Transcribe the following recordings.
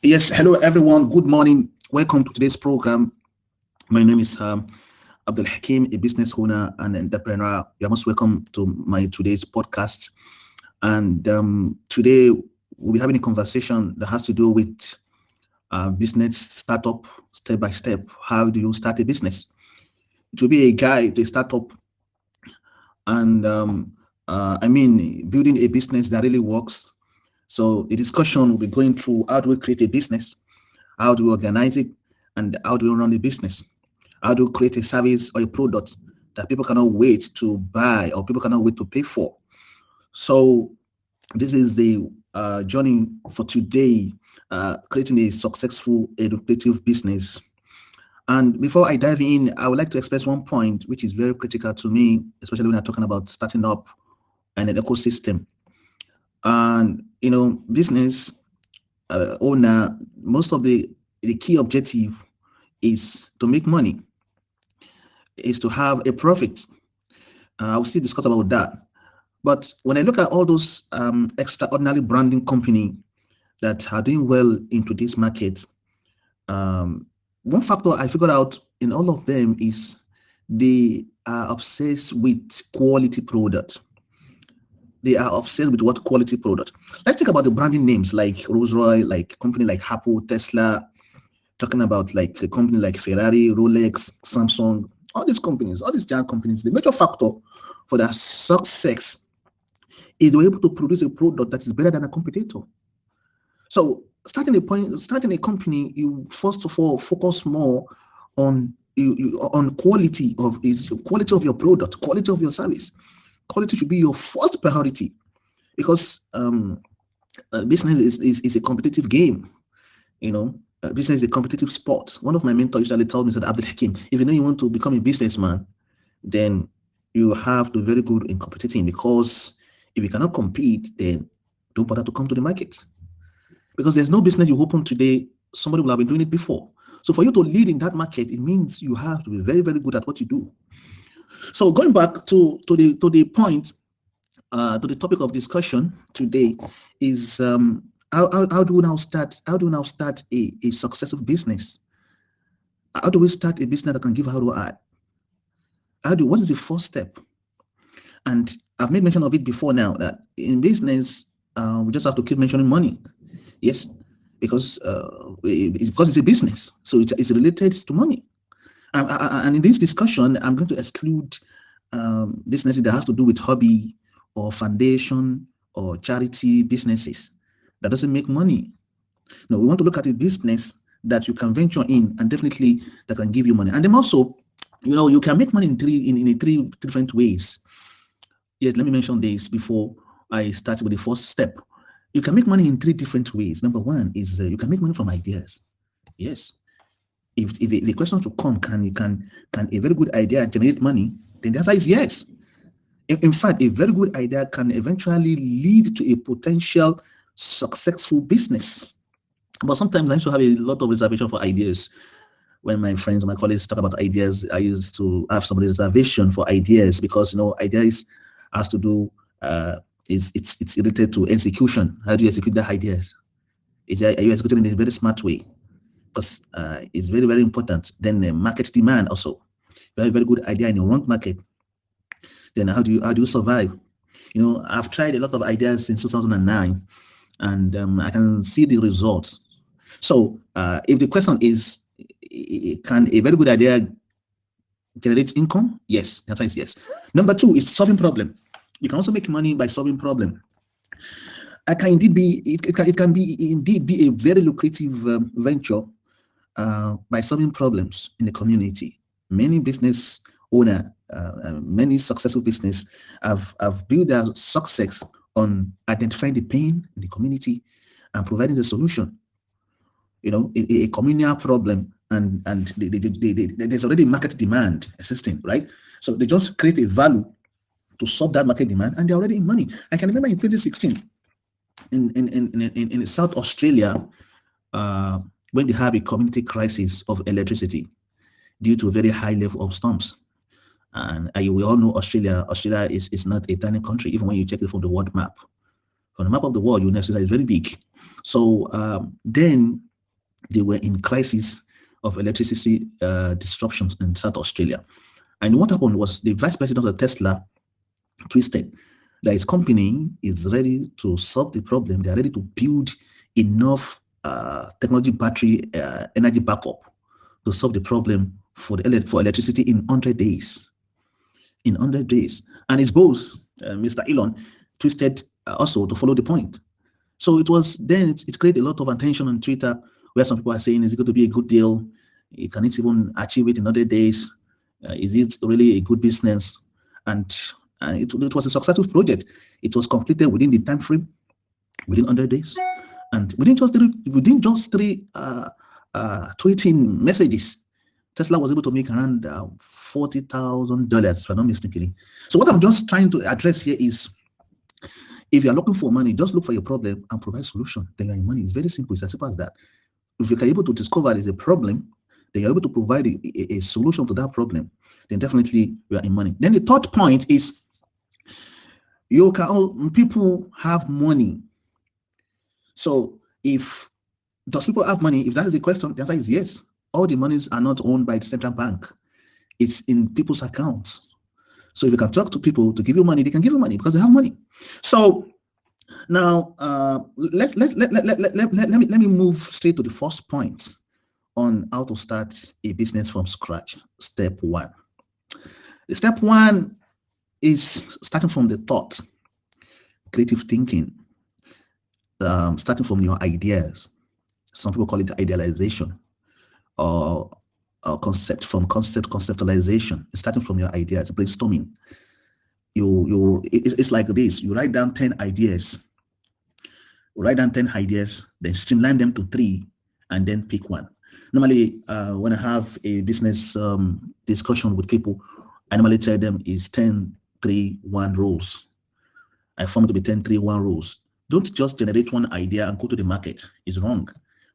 Yes, hello everyone. Good morning. Welcome to today's program. My name is Abdul Hakim, a business owner and entrepreneur. You're most welcome to my today's podcast. And today we'll be having a conversation that has to do with business startup, step by step. How do you start a business? It will be a guide to a startup, and building a business that really works. So the discussion will be going through how do we create a business, how do we organize it, and how do we run the business? How do we create a service or a product that people cannot wait to buy or people cannot wait to pay for? So this is the journey for today, creating a successful educative business. And before I dive in, I would like to express one point which is very critical to me, especially when I'm talking about starting up an ecosystem. And business owner, most of the key objective is to make money, is to have a profit. I will still discuss about that. But when I look at all those extraordinary branding company that are doing well into this market, one factor I figured out in all of them is they are obsessed with quality product. They are obsessed with what quality product. Let's think about the branding names like Rolls-Royce, like company like Apple, Tesla, talking about like a company like Ferrari, Rolex, Samsung, all these companies, all these giant companies. The major factor for their success is they're able to produce a product that is better than a competitor. So starting a company, you first of all focus more on quality of your product, quality of your service. Quality should be your first priority, because business is a competitive game. Business is a competitive sport. One of my mentors usually told me, said, Abdul Hakim, if you know you want to become a businessman, then you have to be very good in competing, because if you cannot compete, then don't bother to come to the market. Because there's no business you open today, somebody will have been doing it before. So for you to lead in that market, it means you have to be very, very good at what you do. So going back to the point, to the topic of discussion today is how do we now start a successful business? How do we start a business that can give ROI? What is the first step? And I've made mention of it before now, that in business we just have to keep mentioning money. Yes, because it's a business, so it's related to money. And in this discussion, I'm going to exclude businesses that has to do with hobby or foundation or charity businesses that doesn't make money. No, we want to look at a business that you can venture in and definitely that can give you money. And then also, you can make money in three different ways. Yes, let me mention this before I start with the first step. You can make money in three different ways. Number one is you can make money from ideas. Yes. If the question to come, can a very good idea generate money? Then the answer is yes. In fact, a very good idea can eventually lead to a potential successful business. But sometimes I used to have a lot of reservation for ideas. When my friends, my colleagues talk about ideas, I used to have some reservation for ideas, because ideas has to do it's related to execution. How do you execute the ideas? Are you executing in a very smart way? Because it's very, very important. Then the market demand also. You have a very good idea in the wrong market, then how do you survive? I've tried a lot of ideas since 2009, and I can see the results. So if the question is, can a very good idea generate income? Yes, the answer is yes. Number two is solving problem. You can also make money by solving problem. It can indeed be a very lucrative venture by solving problems in the community. Many business owner, many successful business have built their success on identifying the pain in the community and providing the solution. A communal problem, and there's already market demand existing, right? So they just create a value to solve that market demand, and they're already in money. I can remember in 2016, in South Australia, when they have a community crisis of electricity due to a very high level of storms. And we all know Australia is not a tiny country, even when you check it from the world map. From the map of the world, you know Australia is very big. So then they were in crisis of electricity disruptions in South Australia. And what happened was the vice president of Tesla twisted that his company is ready to solve the problem. They are ready to build enough technology battery energy backup to solve the problem for electricity in 100 days. In 100 days. And his boss, Mr. Elon, twisted also to follow the point. So it was then, it created a lot of attention on Twitter, where some people are saying, is it going to be a good deal? Can it even achieve it in 100 days? Is it really a good business? And it was a successful project. It was completed within the time frame, within 100 days. And within just three tweeting messages, Tesla was able to make around $40,000, if I'm not mistaken. So what I'm just trying to address here is, if you're looking for money, just look for your problem and provide solution. Then you're in money. It's very simple. It's as simple as that. If you're able to discover there's a problem, then you're able to provide a solution to that problem, then definitely you are in money. Then the third point is, people have money. So does people have money? If that is the question, the answer is yes. All the monies are not owned by the central bank. It's in people's accounts. So if you can talk to people to give you money, they can give you money because they have money. So now let me move straight to the first point on how to start a business from scratch. Step one. Step one is starting from the thought, creative thinking, starting from your ideas. Some people call it idealization, or conceptualization. It's starting from your ideas, brainstorming. It's like this. You write down 10 ideas. Then streamline them to 3, and then pick one. Normally, when I have a business discussion with people, I normally tell them is 10-3-1 rules. I form it to be 10-3-1 rules. Don't just generate one idea and go to the market. It's wrong.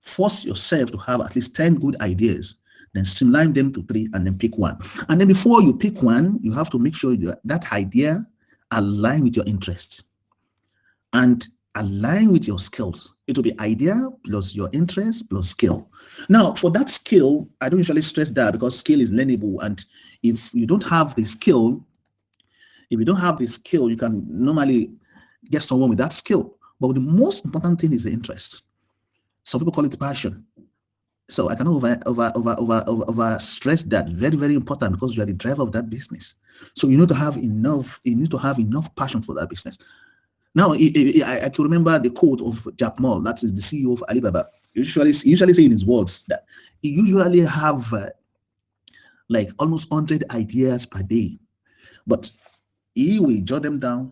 Force yourself to have at least 10 good ideas, then streamline them to 3, and then pick one. And then before you pick one, you have to make sure that idea align with your interests and align with your skills. It will be idea plus your interest plus skill. Now, for that skill, I don't usually stress that because skill is learnable. And if you don't have the skill, you can normally get someone with that skill. But the most important thing is the interest. Some people call it passion. So I cannot over stress that. Very, very important, because you are the driver of that business. So you need to have enough passion for that business. Now, I can remember the quote of Jack Ma, that is the CEO of Alibaba. He usually say in his words that he usually have like almost 100 ideas per day, but he will jot them down,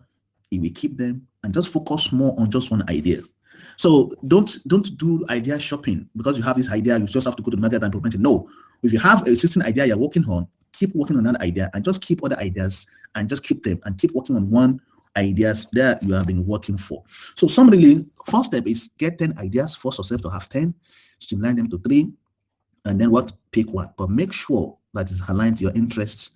he will keep them, and just focus more on just one idea. So don't do idea shopping because you have this idea. You just have to go to the market and implement it. No, if you have a existing idea you're working on, keep working on that idea and just keep other ideas and just keep them and keep working on one ideas that you have been working for. So first step is get 10 ideas. Force yourself to have 10, streamline them to 3, and then pick one. But make sure that it's aligned to your interests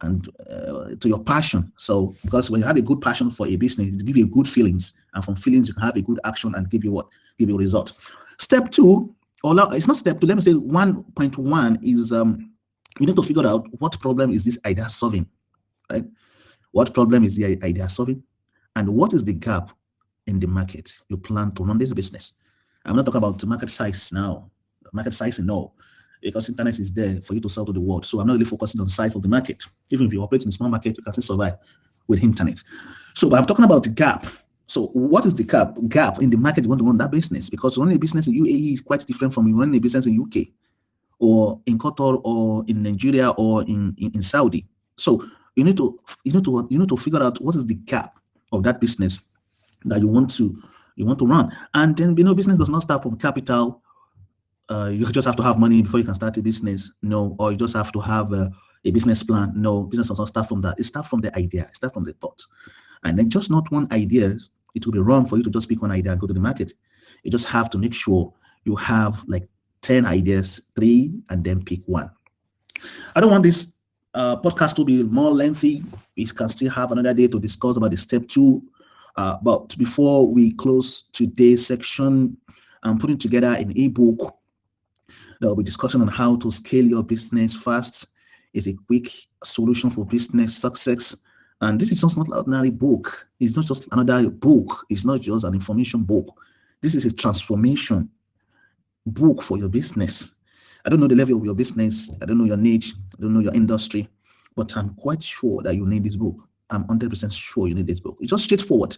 and to your passion. So because when you have a good passion for a business, it gives you good feelings, and from feelings you can have a good action and give you a result. Step 2, or it's not step 2, let me say 1.1 is you need to figure out what problem is this idea solving, right? What problem is the idea solving, and what is the gap in the market you plan to run this business? I'm not talking about the market size now. Market size, no, because internet is there for you to sell to the world. So I'm not really focusing on the size of the market. Even if you operate in a small market, you can still survive with internet. So, but I'm talking about the gap. So what is the gap in the market you want to run that business? Because running a business in UAE is quite different from running a business in UK or in Qatar or in Nigeria or in Saudi. So you need to figure out what is the gap of that business that you want to run. And then business does not start from capital. You just have to have money before you can start a business. No, or you just have to have a business plan. No, business does not start from that. It starts from the idea. It starts from the thought. And then just not one idea. It will be wrong for you to just pick one idea and go to the market. You just have to make sure you have like 10 ideas, 3, and then pick one. I don't want this podcast to be more lengthy. We can still have another day to discuss about the step 2. But before we close today's section, I'm putting together an ebook There will be discussion on how to scale your business fast. It's a quick solution for business success. And this is just not an ordinary book. It's not just another book. It's not just an information book. This is a transformation book for your business. I don't know the level of your business. I don't know your niche. I don't know your industry. But I'm quite sure that you need this book. I'm 100% sure you need this book. It's just straightforward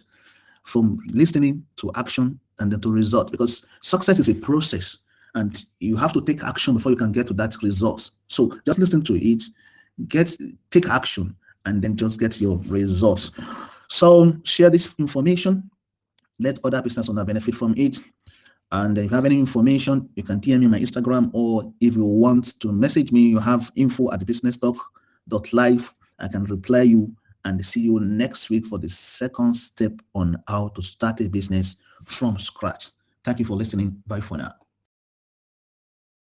from listening to action and then to result, because success is a process and you have to take action before you can get to that result. So just listen to it, take action, and then just get your results. So share this information. Let other business owners benefit from it. And if you have any information, you can DM me on my Instagram, or if you want to message me, you have info@BussinessTalk.live. I can reply you, and see you next week for the second step on how to start a business from scratch. Thank you for listening. Bye for now.